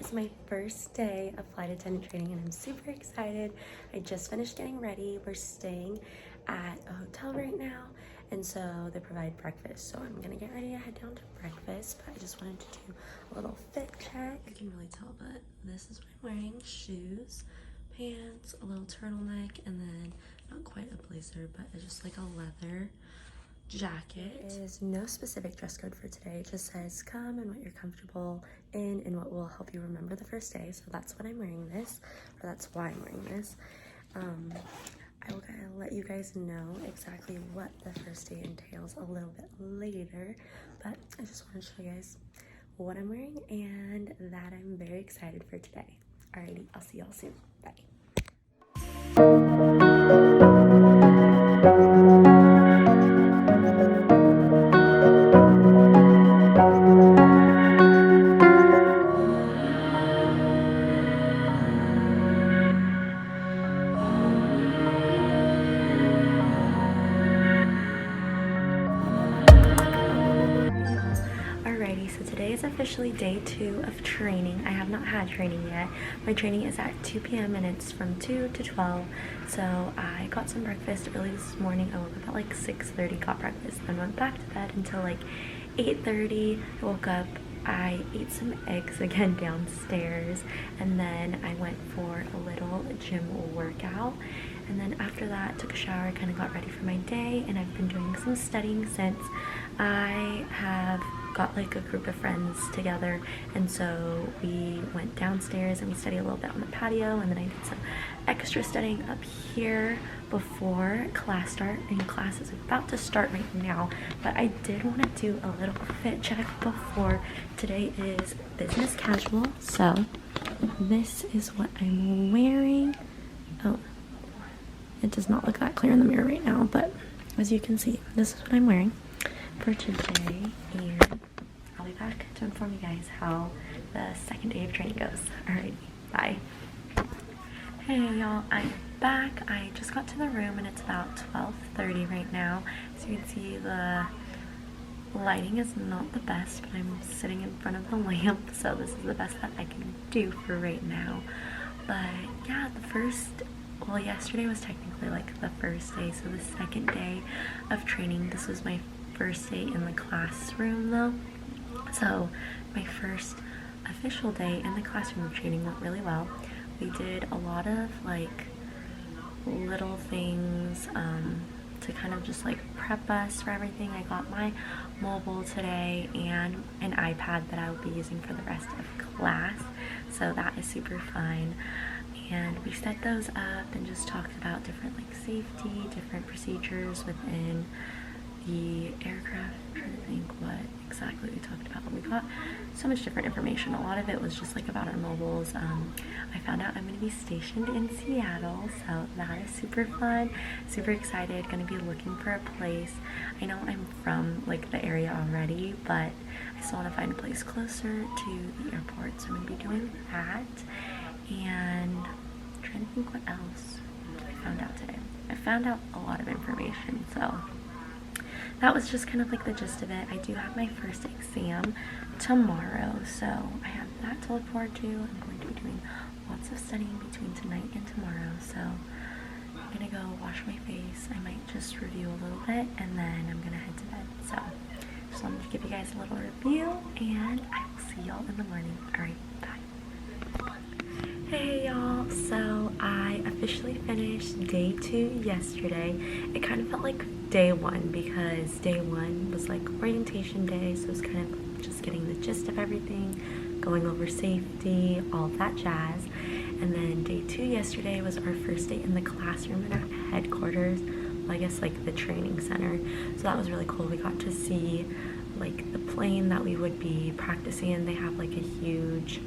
is my first day of flight attendant training and I'm super excited. I just finished getting ready. We're staying at a hotel right now and so they provide breakfast. So I'm gonna get ready to head down to breakfast, but I just wanted to do a little fit check. You can really tell, but this is what I'm wearing: shoes, pants, a little turtleneck, and then not quite a blazer, but it's just like a leather jacket. There is no specific dress code for today. It just says come and what you're comfortable in and what will help you remember the first day. So that's what I'm wearing this, or that's why I'm wearing this. I will let you guys know exactly what the first day entails a little bit later, but I just want to show you guys what I'm wearing and that I'm very excited for today. Alrighty, I'll see y'all soon. Bye. Alrighty, so today is officially day 2 of training. I have not had training yet. My training is at 2 p.m. and it's from 2 to 12. So I got some breakfast early this morning. I woke up at like 6:30, got breakfast, then went back to bed until like 8:30. I woke up, I ate some eggs again downstairs, and then I went for a little gym workout. And then after that, took a shower, kind of got ready for my day, and I've been doing some studying since I have got like a group of friends together, and so we went downstairs and we studied a little bit on the patio, and then I did some extra studying up here before class start, and class is about to start right now. But I did want to do a little fit check before. Today is business casual, so this is what I'm wearing. Oh, it does not look that clear in the mirror right now, but as you can see, this is what I'm wearing for today, and I'll be back to inform you guys how the second day of training goes. Alright, bye. Hey y'all, I'm back. I just got to the room and it's about 12:30 right now. As you can see, the lighting is not the best, but I'm sitting in front of the lamp, so this is the best that I can do for right now. But yeah, well, yesterday was technically like the first day, so the second day of training. This was my first day in the classroom though, so my first official day in the classroom training went really well. We did a lot of like little things to kind of just like prep us for everything. I got my mobile today and an iPad that I will be using for the rest of class, so that is super fun. And we set those up and just talked about different like safety, different procedures within the aircraft. I'm trying to think what exactly we talked about. We got so much different information. A lot of it was just like about our mobiles. I found out I'm going to be stationed in Seattle, so that is super fun, super excited. Going to be looking for a place. I know I'm from like the area already, but I still want to find a place closer to the airport, so I'm going to be doing that. And I'm trying to think what else I found out today. I found out a lot of information, so that was just kind of like the gist of it. I do have my first exam tomorrow, so I have that to look forward to. I'm going to be doing lots of studying between tonight and tomorrow, so I'm gonna go wash my face. I might just review a little bit and then I'm gonna head to bed. So just wanted to give you guys a little review, and I will see y'all in the morning. Alright, bye. Hey y'all, so I officially finished day 2 yesterday. It kind of felt like day 1 because day 1 was like orientation day, so it was kind of just getting the gist of everything, going over safety, all that jazz. And then day 2 yesterday was our first day in the classroom in our headquarters, well, I guess like the training center. So that was really cool. We got to see like the plane that we would be practicing in. They have like a huge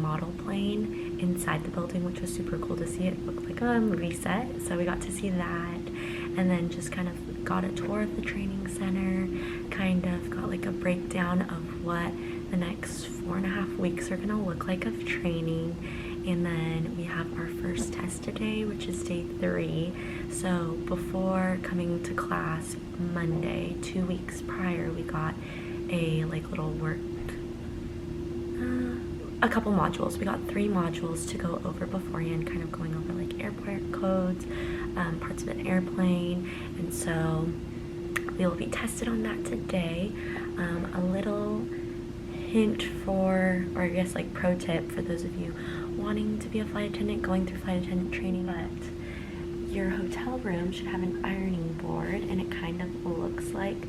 model plane inside the building, which was super cool to see. It looked like a movie set, so we got to see that, and then just kind of got a tour of the training center, kind of got like a breakdown of what the next 4.5 weeks are gonna look like of training. And then we have our first test today, which is day 3. So before coming to class Monday, 2 weeks prior, we got a like little a couple modules. We got 3 modules to go over beforehand, kind of going over like airport codes, parts of an airplane, and so we will be tested on that today. A little hint for, or I guess like pro tip for those of you wanting to be a flight attendant, going through flight attendant training, but your hotel room should have an ironing board, and it kind of looks like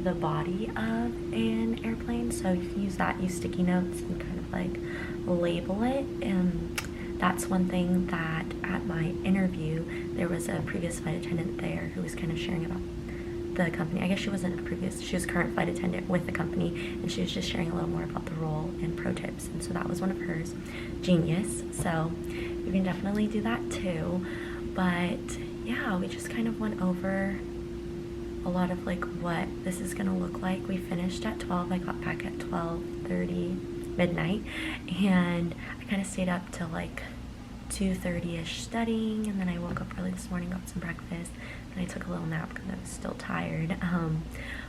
the body of an airplane, so you can use that, use sticky notes and kind of like label it. And that's one thing that at my interview, there was a previous flight attendant there who was kind of sharing about the company. I guess she wasn't a previous, she was a current flight attendant with the company, and she was just sharing a little more about the role and pro tips, and so that was one of hers. Genius. So you can definitely do that too. But yeah, we just kind of went over a lot of like what this is gonna look like. We finished at 12. I got back at 12:30 midnight, and I kind of stayed up till like 2:30ish studying, and then I woke up early this morning, got some breakfast, and I took a little nap because I was still tired.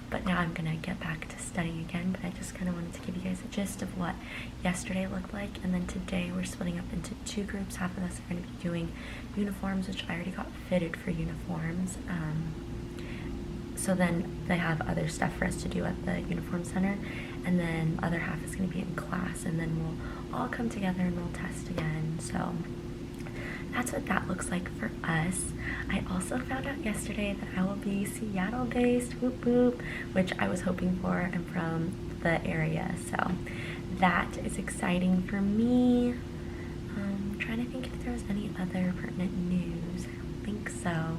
But now I'm gonna get back to studying again, but I just kind of wanted to give you guys a gist of what yesterday looked like. And then today we're splitting up into 2 groups. Half of us are going to be doing uniforms, which I already got fitted for uniforms. So then they have other stuff for us to do at the uniform center, and then the other half is going to be in class, and then we'll all come together and we'll test again. So that's what that looks like for us. I also found out yesterday that I will be Seattle based, whoop whoop, which I was hoping for. I'm from the area, so that is exciting for me. I'm trying to think if there was any other pertinent news. I don't think so.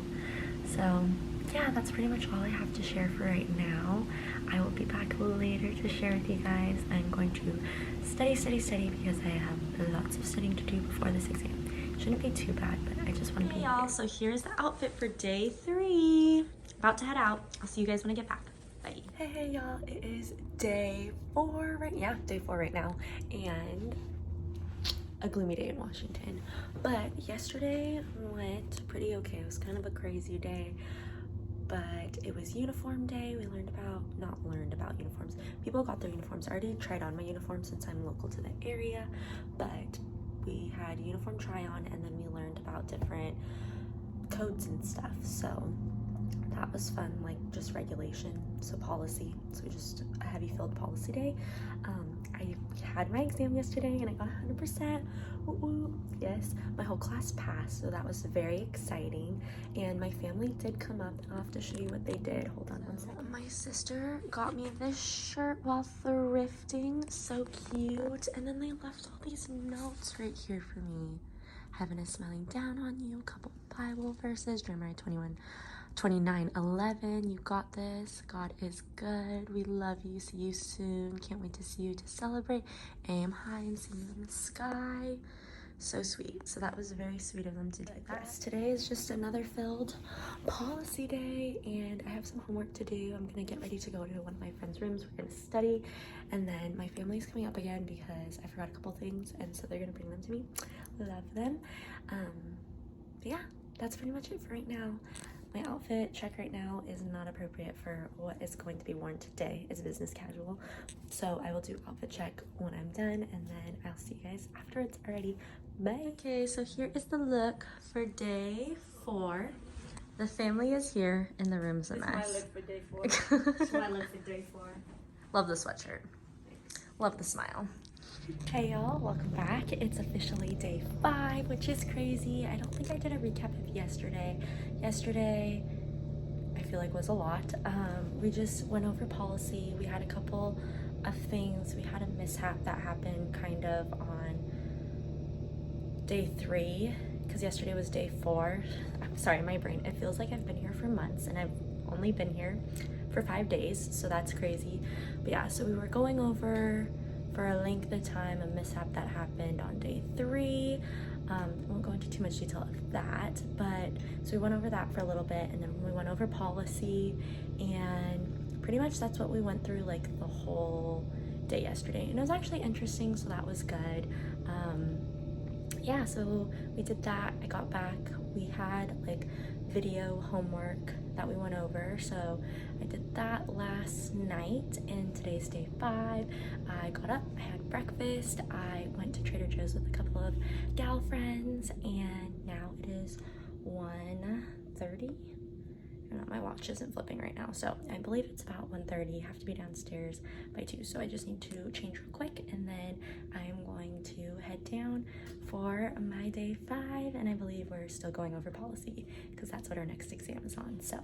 So yeah, that's pretty much all I have to share for right now. I will be back later to share with you guys. I'm going to study because I have lots of studying to do before this exam. Shouldn't be too bad, but I just want to be. Hey y'all, so here's the outfit for day 3. About to head out. I'll see you guys when I get back. Bye. Hey y'all, it is day 4 day 4 right now, and a gloomy day in Washington. But yesterday went pretty okay. It was kind of a crazy day, but it was uniform day. We not learned about uniforms. People got their uniforms. I already tried on my uniform since I'm local to the area, but we had uniform try on, and then we learned about different codes and stuff. So that was fun, like just regulation, so policy. So just a heavy filled policy day. I had my exam yesterday and I got 100%. Woo woo. Yes, my whole class passed, so that was very exciting. And my family did come up, and I'll have to show you what they did. Hold on one second. My sister got me this shirt while thrifting, so cute. And then they left all these notes right here for me. Heaven is smiling down on you, a couple Bible verses, Jeremiah 29:11. You got this. God is good. We love you. See you soon. Can't wait to see you to celebrate. Aim high and see you in the sky. So sweet. So that was very sweet of them to do that. Yes, today is just another filled policy day, and I have some homework to do. I'm gonna get ready to go to one of my friends' rooms. We're gonna study, and then my family's coming up again because I forgot a couple things, and so they're gonna bring them to me. Love them. But yeah, that's pretty much it for right now. My outfit check right now is not appropriate for what is going to be worn today. It's business casual. So I will do outfit check when I'm done, and then I'll see you guys afterwards. Alrighty, bye. Okay, so here is the look for day 4. The family is here and the room's a mess. This is my look for day 4. This is my look for day 4. Love the sweatshirt. Thanks. Love the smile. Hey y'all, welcome back. It's officially day 5, which is crazy. I don't think I did a recap of yesterday. Yesterday, I feel like was a lot. We just went over policy. We had a couple of things. We had a mishap that happened kind of on day 3, because yesterday was day 4. I'm sorry, my brain. It feels like I've been here for months, and I've only been here for 5 days, so that's crazy. But yeah, so we were going over for a length of time a mishap that happened on day 3. I won't go into too much detail of that, but so we went over that for a little bit, and then we went over policy, and pretty much that's what we went through like the whole day yesterday, and it was actually interesting, so that was good. Yeah, so we did that. I got back, we had like video homework that we went over, so I I did that last night, and today's day 5. I got up, I had breakfast, I went to Trader Joe's with a couple of gal friends, and now it is 1:30. My watch isn't flipping right now, so I believe it's about 1:30. I have to be downstairs by 2, so I just need to change real quick, and then I am going to head down for my day 5, and I believe we're still going over policy because that's what our next exam is on. So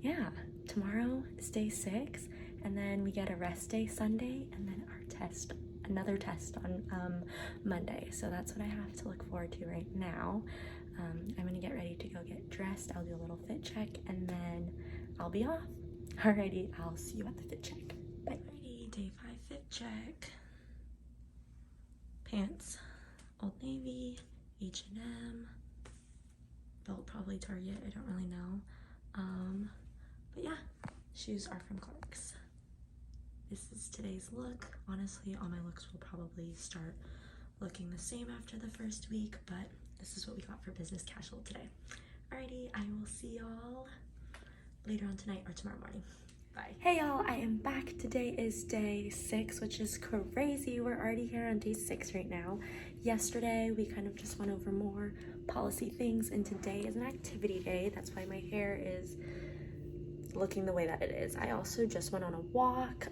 yeah, tomorrow is day 6, and then we get a rest day Sunday, and then our test, another test on Monday. So that's what I have to look forward to right now. I'm gonna get ready to go get dressed. I'll do a little fit check, and then I'll be off. Alrighty, I'll see you at the fit check. Bye. Alrighty, day 5 fit check. Pants, Old Navy, H&M, belt probably Target, I don't really know. But yeah, shoes are from Clark's. This is today's look. Honestly, all my looks will probably start looking the same after the first week, but this is what we got for business casual today. Alrighty, I will see y'all later on tonight or tomorrow morning. Bye. Hey y'all, I am back. Today is day 6, which is crazy. We're already here on day 6 right now. Yesterday, we kind of just went over more policy things, and today is an activity day. That's why my hair is looking the way that it is. I also just went on a walk.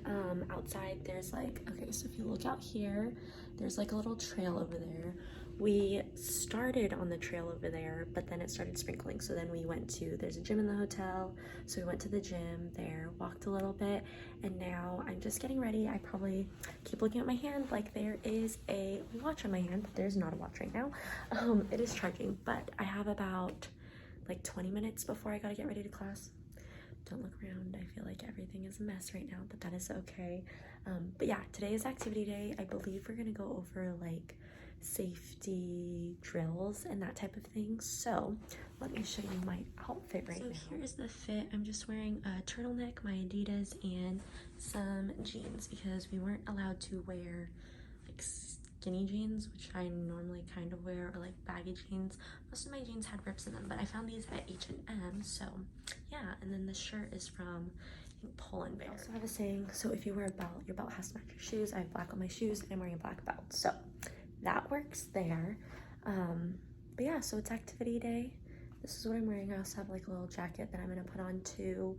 Outside there's like, okay, so if you look out here, there's like a little trail over there. We started on the trail over there, but then it started sprinkling, so then we went to, there's a gym in the hotel, so we went to the gym there, walked a little bit, and now I'm just getting ready. I probably keep looking at my hand like there is a watch on my hand, but there's not a watch right now. It is charging, but I have about like 20 minutes before I gotta get ready to class. Don't look around. I feel like everything is a mess right now, but that is okay. But yeah, today is activity day. I believe we're gonna go over like safety drills and that type of thing. So let me show you my outfit right now. So here's the fit. I'm just wearing a turtleneck, my Adidas, and some jeans because we weren't allowed to wear like skinny jeans, which I normally kind of wear, or like baggy jeans. Most of my jeans had rips in them, but I found these at H&M, so yeah. And then this shirt is from, I think, Poland Bear. I also have a saying, so if you wear a belt, your belt has to match your shoes. I have black on my shoes, and I'm wearing a black belt, so that works there. But yeah, so it's activity day. This is what I'm wearing. I also have like a little jacket that I'm gonna put on too,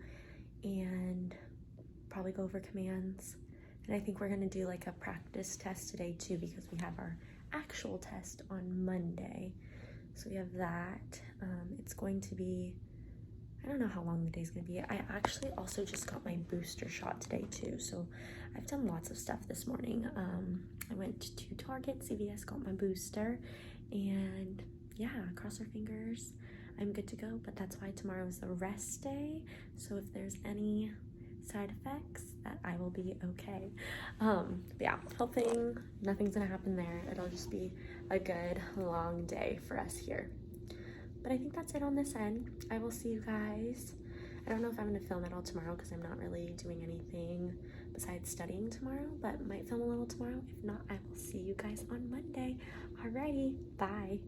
and probably go over commands. And I think we're gonna do like a practice test today too, because we have our actual test on Monday. So we have that. It's going to be, I don't know how long the day's gonna be. I actually also just got my booster shot today too. So I've done lots of stuff this morning. I went to Target, CVS, got my booster, and yeah, cross our fingers. I'm good to go, but that's why tomorrow is the rest day. So if there's any side effects, that I will be okay. But yeah, hoping nothing's gonna happen there. It'll just be a good long day for us here. But I think that's it on this end. I will see you guys. I don't know if I'm gonna film it all tomorrow because I'm not really doing anything besides studying tomorrow, but might film a little tomorrow. If not, I will see you guys on Monday. Alrighty, bye.